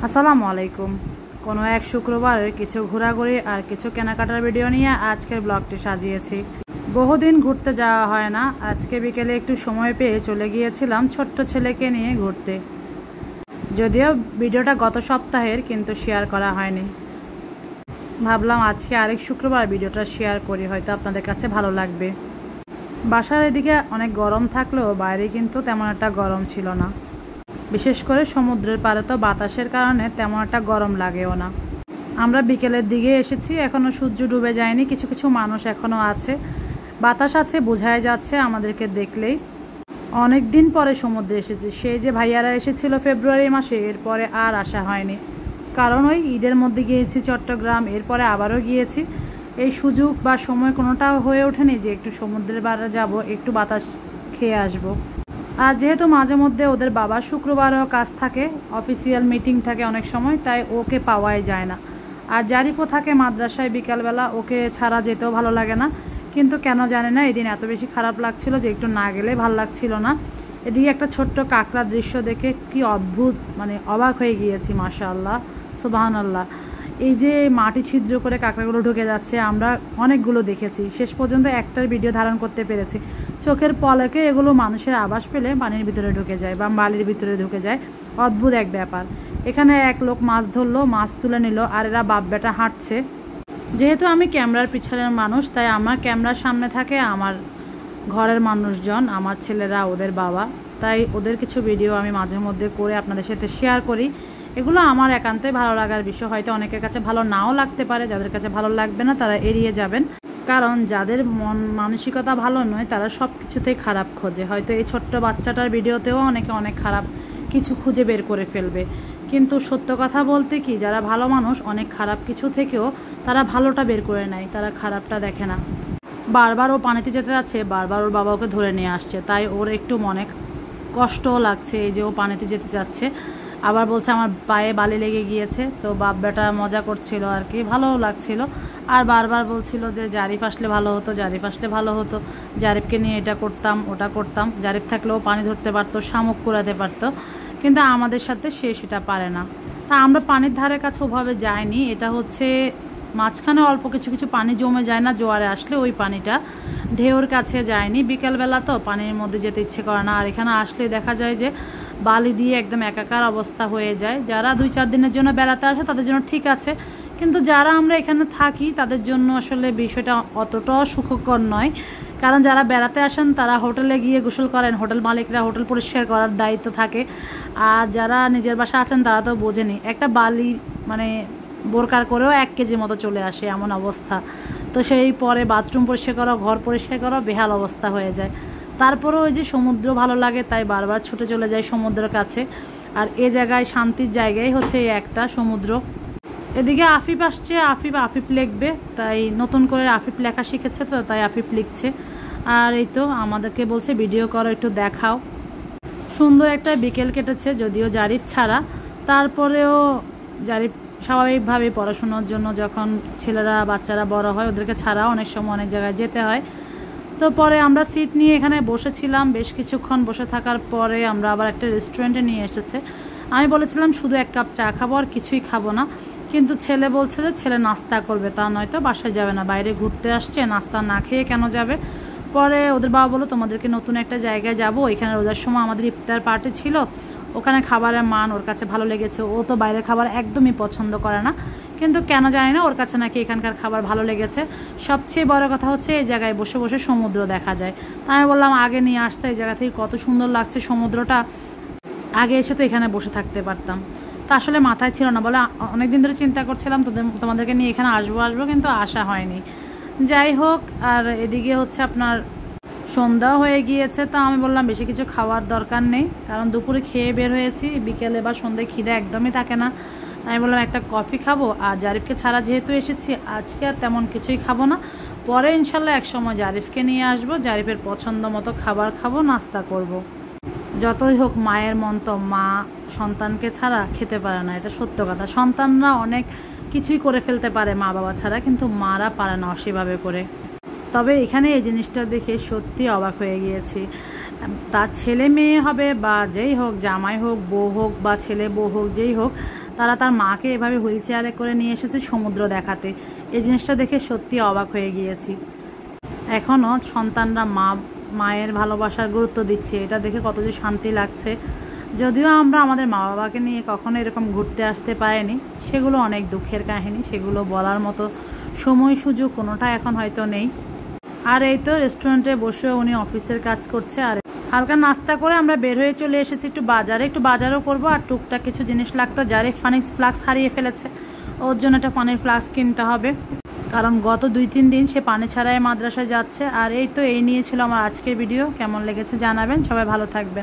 আসসালামু আলাইকুম। কোনো এক শুক্রবারের কিছু ঘোরাঘুরি আর কিছু কেনাকাটার ভিডিও নিয়ে আজকের ব্লগটি সাজিয়েছি। বহুদিন ঘুরতে যাওয়া হয় না, আজকে বিকেলে একটু সময় পেয়ে চলে গিয়েছিলাম ছোট্ট ছেলেকে নিয়ে ঘুরতে। যদিও ভিডিওটা গত সপ্তাহের, কিন্তু শেয়ার করা হয়নি। ভাবলাম আজকে আরেক শুক্রবার ভিডিওটা শেয়ার করি, হয়তো আপনাদের কাছে ভালো লাগবে। বাসার এদিকে অনেক গরম থাকলেও বাইরে কিন্তু তেমন একটা গরম ছিল না। বিশেষ করে সমুদ্রের পাড়ে তো বাতাসের কারণে তেমন একটা গরম লাগেও না। আমরা বিকেলের দিকে এসেছি, এখনও সূর্য ডুবে যায়নি, কিছু কিছু মানুষ এখনও আছে, বাতাস আছে, বোঝাই যাচ্ছে আমাদেরকে দেখলেই। অনেক দিন পরে সমুদ্রে এসেছি, সেই যে ভাইয়ারা এসেছিল ফেব্রুয়ারি মাসে, এরপরে আর আসা হয়নি। কারণ ওই ঈদের মধ্যে গিয়েছি চট্টগ্রাম, এরপরে আবারও গিয়েছি। এই সুযোগ বা সময় কোনোটাও হয়ে ওঠেনি যে একটু সমুদ্রের পাড়ে যাব, একটু বাতাস খেয়ে আসবো। আর যেহেতু মাঝে মধ্যে ওদের বাবা শুক্রবারও কাজ থাকে, অফিসিয়াল মিটিং থাকে অনেক সময়, তাই ওকে পাওয়াই যায় না। আর জারিফও থাকে মাদ্রাসায় বিকালবেলা, ওকে ছাড়া যেতেও ভালো লাগে না। কিন্তু কেন জানি না এদিন এত বেশি খারাপ লাগছিল যে একটু না গেলে ভালো লাগছিল না। এদিকে একটা ছোট্ট কাঁকড়ার দৃশ্য দেখে কি অদ্ভুত, মানে অবাক হয়ে গিয়েছি। মাশাআল্লাহ, সুবহানাল্লাহ। এই যে মাটি ছিদ্র করে কাঁকড়াগুলো ঢুকে যাচ্ছে, আমরা অনেকগুলো দেখেছি, শেষ পর্যন্ত একটার ভিডিও ধারণ করতে পেরেছি। চোখের পলকে এগুলো মানুষের আবাস পেলে পানির ভিতরে ঢুকে যায় বা বালির ভিতরে ঢুকে যায়। অদ্ভুত এক ব্যাপার। এখানে এক লোক মাছ ধরলো, মাছ তুলে নিল, আর এরা বাপ বেটা হাঁটছে। যেহেতু আমি ক্যামেরার পিছনের মানুষ, তাই আমার ক্যামেরার সামনে থাকে আমার ঘরের মানুষজন, আমার ছেলেরা, ওদের বাবা। তাই ওদের কিছু ভিডিও আমি মাঝে মধ্যে করে আপনাদের সাথে শেয়ার করি। এগুলো আমার একান্তই ভালো লাগার বিষয়, হয়তো অনেকের কাছে ভালো নাও লাগতে পারে। যাদের কাছে ভালো লাগবে না তারা এড়িয়ে যাবেন, কারণ যাদের মন মানসিকতা ভালো নয় তারা সব কিছুতেই খারাপ খোঁজে। হয়তো এই ছোট্ট বাচ্চাটার ভিডিওতেও অনেকে অনেক খারাপ কিছু খুঁজে বের করে ফেলবে, কিন্তু সত্য কথা বলতে কি, যারা ভালো মানুষ অনেক খারাপ কিছু থেকেও তারা ভালোটা বের করে নেয়, তারা খারাপটা দেখে না। বারবার ও পানিতে যেতে যাচ্ছে, বারবার ওর বাবা ওকে ধরে নিয়ে আসছে, তাই ওর একটু মনে কষ্টও লাগছে এই যে ও পানিতে যেতে যাচ্ছে। আবার বলছে আমার পায়ে বালি লেগে গিয়েছে, তো বাপ বেটা মজা করছিল আর কি, ভালোও লাগছিল। আর বারবার বলছিল যে জারিফ আসলে ভালো হতো, জারিফ আসলে ভালো হতো, জারিফকে নিয়ে এটা করতাম ওটা করতাম। জারিফ থাকলেও পানি ধরতে পারতো, শামুক কুড়াতে পারতো, কিন্তু আমাদের সাথে সে সেটা পারে না। তা আমরা পানির ধারে কাছে ওভাবে যাইনি। এটা হচ্ছে মাঝখানে অল্প কিছু কিছু পানি জমে যায় না জোয়ারে আসলে, ওই পানিটা ঢেউর কাছে যায়নি। বিকেলবেলা তো পানির মধ্যে যেতে ইচ্ছে করে না, আর এখানে আসলে দেখা যায় যে বালি দিয়ে একদম একাকার অবস্থা হয়ে যায়। যারা 2-4 দিনের জন্য বেড়াতে আসে তাদের জন্য ঠিক আছে, কিন্তু যারা আমরা এখানে থাকি তাদের জন্য আসলে বিষয়টা অতটাও সুখকর নয়। কারণ যারা বেড়াতে আসেন তারা হোটেলে গিয়ে গোসল করেন, হোটেল মালিকরা হোটেল পরিষ্কার করার দায়িত্ব থাকে। আর যারা নিজের বাসা আছেন তারা তো বোঝেনি, একটা বালি মানে বোরকার করেও 1 কেজি মতো চলে আসে, এমন অবস্থা। তো সেই পরে বাথরুম পরিষ্কার করো, ঘর পরিষ্কার করো, বেহাল অবস্থা হয়ে যায়। তারপরেও ওই যে সমুদ্র ভালো লাগে, তাই বারবার ছুটে চলে যায় সমুদ্রের কাছে। আর এ জায়গায় শান্তির জায়গায় হচ্ছে এই একটা সমুদ্র। এদিকে আফিফ আসছে, আফিফ লিখবে, তাই নতুন করে আফিফ লেখা শিখেছে, তো তাই আফিফ লিখছে। আর এই তো আমাদেরকে বলছে ভিডিও করো, একটু দেখাও। সুন্দর একটা বিকেল কেটেছে, যদিও জারিফ ছাড়া। তারপরেও জারিফ স্বাভাবিকভাবে পড়াশোনার জন্য যখন ছেলেরা বাচ্চারা বড় হয়, ওদেরকে ছাড়া অনেক সময় অনেক জায়গায় যেতে হয়। তো পরে আমরা সিট নিয়ে এখানে বসেছিলাম, বেশ কিছুক্ষণ বসে থাকার পরে আমরা আবার একটা রেস্টুরেন্টে নিয়ে এসেছে। আমি বলেছিলাম শুধু 1 কাপ চা খাবো, আর কিছুই খাবো না, কিন্তু ছেলে বলছে যে ছেলে নাস্তা করবে, তা নয়তো বাসায় যাবে না, বাইরে ঘুরতে আসছে, নাস্তা না খেয়ে কেন যাবে। পরে ওদের বাবা বললো তোমাদেরকে নতুন একটা জায়গায় যাবো, এখানে রোজার সময় আমাদের ইফতার পার্টি ছিল, ওখানে খাবারের মান ওর কাছে ভালো লেগেছে। ও তো বাইরের খাবার একদমই পছন্দ করে না, কিন্তু কেন জানি না ওর কাছে নাকি এখানকার খাবার ভালো লেগেছে। সবচেয়ে বড় কথা হচ্ছে এই জায়গায় বসে বসে সমুদ্র দেখা যায়। তাই আমি বললাম আগে নিয়ে আসতে, এই জায়গা থেকে কত সুন্দর লাগছে সমুদ্রটা, আগে এসে তো এখানে বসে থাকতে পারতাম। তা আসলে মাথায় ছিল না, বলে অনেকদিন ধরে চিন্তা করছিলাম তোমাদেরকে নিয়ে এখানে আসবো, কিন্তু আসা হয়নি। যাই হোক, আর এদিকে হচ্ছে আপনার সন্ধ্যাও হয়ে গিয়েছে। তা আমি বললাম বেশি কিছু খাওয়ার দরকার নেই, কারণ দুপুরে খেয়ে বের হয়েছি, বিকেলে বা সন্ধ্যায় খিদে একদমই থাকে না। আমি বললাম একটা কফি খাবো, আর জারিফকে ছাড়া যেহেতু এসেছি আজকে আর তেমন কিছুই খাবো না, পরে ইনশাল্লাহ এক সময় জারিফকে নিয়ে আসবো, জারিফের পছন্দ মতো খাবার খাবো, নাস্তা করব। যতই হোক মায়ের মন তো মা সন্তানকে ছাড়া খেতে পারে না, এটা সত্য কথা। সন্তানরা অনেক কিছুই করে ফেলতে পারে মা বাবা ছাড়া, কিন্তু মারা পারে না সেভাবে করে। তবে এখানে এই জিনিসটা দেখে সত্যি অবাক হয়ে গিয়েছি। তার ছেলে মেয়ে হবে বা যেই হোক, জামাই হোক, বউ হোক বা ছেলে বউ হোক, যেই হোক, তারা তার মাকে এভাবে হুইল চেয়ারে করে নিয়ে এসেছে সমুদ্র দেখাতে। এই জিনিসটা দেখে সত্যি অবাক হয়ে গিয়েছি। এখনও সন্তানরা মায়ের ভালোবাসার গুরুত্ব দিচ্ছে, এটা দেখে কত যে শান্তি লাগছে। যদিও আমরা আমাদের মা বাবাকে নিয়ে কখনো এরকম ঘুরতে আসতে পারিনি, সেগুলো অনেক দুঃখের কাহিনী, সেগুলো বলার মতো সময় সুযোগ কোনোটা এখন হয়তো নেই। আর এই তো রেস্টুরেন্টে বসে উনি অফিসের কাজ করছে, আর হালকা নাস্তা করে আমরা বের হয়ে চলে এসেছি একটু বাজারও করব। আর টুকটাক কিছু জিনিস লাগতো, যারে পানির ফ্লাক্স হারিয়ে ফেলেছে ওর জন্য একটা পানির ফ্লাক্স কিনতে হবে, কারণ গত 2-3 দিন সে পানি ছাড়াই মাদ্রাসায় যাচ্ছে। আর এই তো এই নিয়েছিল আমার আজকের ভিডিও। কেমন লেগেছে জানাবেন, সবাই ভালো থাকবেন।